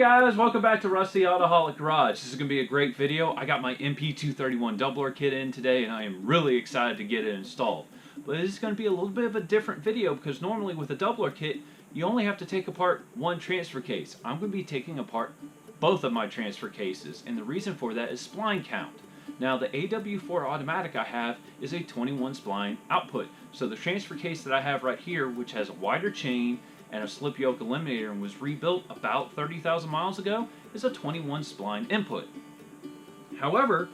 guys, welcome back to Rusty Autoholic Garage. This is going to be a great video. I got my NP231 Doubler kit in today and I am really excited to get it installed. But this is going to be a little bit of a different video because normally with a Doubler kit, you only have to take apart one transfer case. I'm going to be taking apart both of my transfer cases, and the reason for that is spline count. Now the AW4 automatic I have is a 21 spline output. So the transfer case that I have right here, which has a wider chain and a slip yoke eliminator and was rebuilt about 30,000 miles ago, is a 21 spline input. However,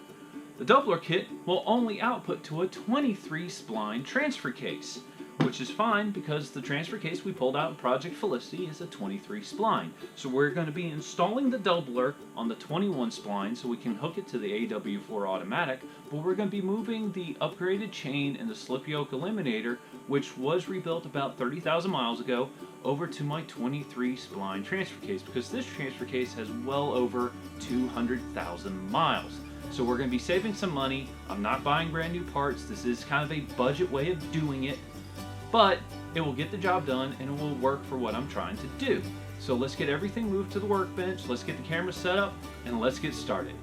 the Doubler kit will only output to a 23 spline transfer case, which is fine because the transfer case we pulled out in Project Felicity is a 23 spline. So we're going to be installing the Doubler on the 21 spline so we can hook it to the AW4 automatic, but we're going to be moving the upgraded chain and the slip yoke eliminator, which was rebuilt about 30,000 miles ago, over to my 23 spline transfer case because this transfer case has well over 200,000 miles. So we're going to be saving some money. I'm not buying brand new parts. This is kind of a budget way of doing it, but it will get the job done and it will work for what I'm trying to do. So let's get everything moved to the workbench, let's get the camera set up, and let's get started.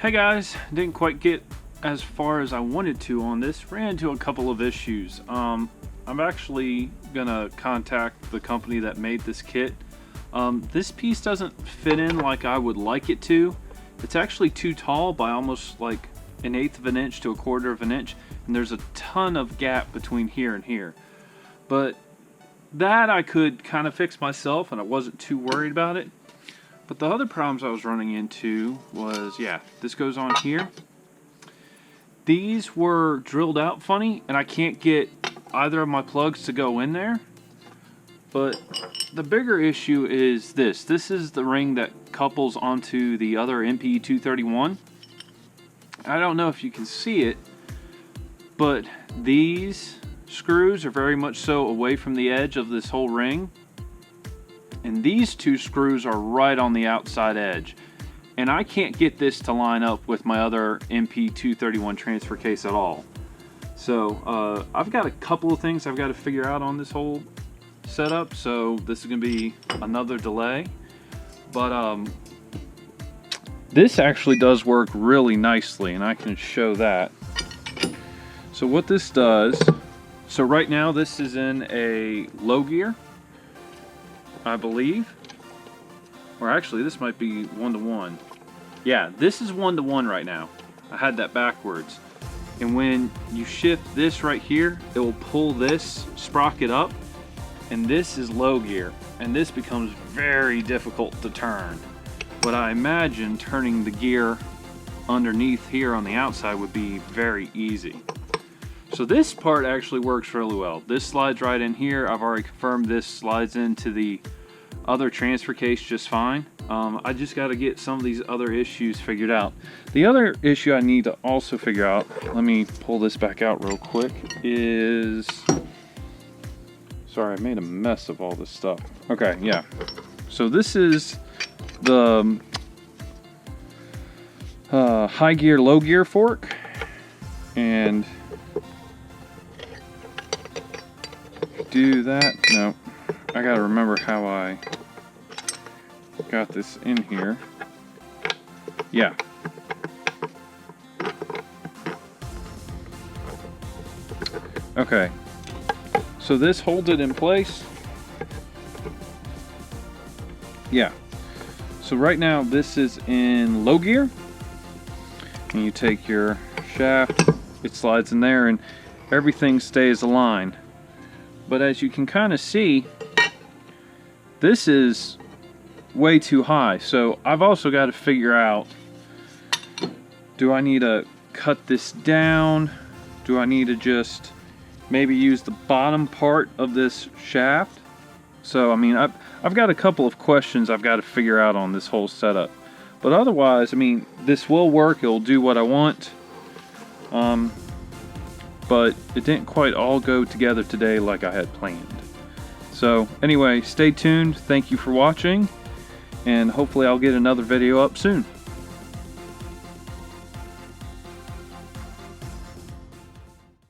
Hey guys, didn't quite get as far as I wanted to on this. Ran into a couple of issues. I'm actually gonna contact the company that made this kit. This piece doesn't fit in like I would like it to. It's actually too tall by almost like 1/8 of an inch to 1/4 of an inch, and there's a ton of gap between here and here. But that I could kind of fix myself, and I wasn't too worried about it. But the other problems I was running into was, yeah, this goes on here. These were drilled out funny, and I can't get either of my plugs to go in there. But the bigger issue is this. This is the ring that couples onto the other NP231. I don't know if you can see it, but these screws are very much so away from the edge of this whole ring. And these two screws are right on the outside edge. And I can't get this to line up with my other NP231 transfer case at all. So I've got a couple of things I've got to figure out on this whole setup. So this is going to be another delay. But this actually does work really nicely, and I can show that. So what this does, so right now this is in a low gear, I believe. Or actually, this might be 1-to-1. Yeah, this is 1-to-1 right now. I had that backwards. And when you shift this right here, it will pull this sprocket up. And this is low gear. And this becomes very difficult to turn. But I imagine turning the gear underneath here on the outside would be very easy. So this part actually works really well. This slides right in here. I've already confirmed this slides into the other transfer case just fine. I just got to get some of these other issues figured out. The other issue I need to also figure out, let me pull this back out real quick, is... Sorry, I made a mess of all this stuff. Okay, yeah. So this is the high gear, low gear fork. And do that. No, I gotta remember how I got this in here. Yeah. Okay. So this holds it in place. Yeah. So right now this is in low gear. And you take your shaft, it slides in there, and everything stays aligned. But as you can kind of see, this is way too high. So I've also got to figure out, do I need to cut this down? Do I need to just maybe use the bottom part of this shaft? So I mean, I've got a couple of questions I've got to figure out on this whole setup. But otherwise, I mean, this will work. It'll do what I want. But it didn't quite all go together today like I had planned. So anyway, stay tuned. Thank you for watching, and hopefully I'll get another video up soon.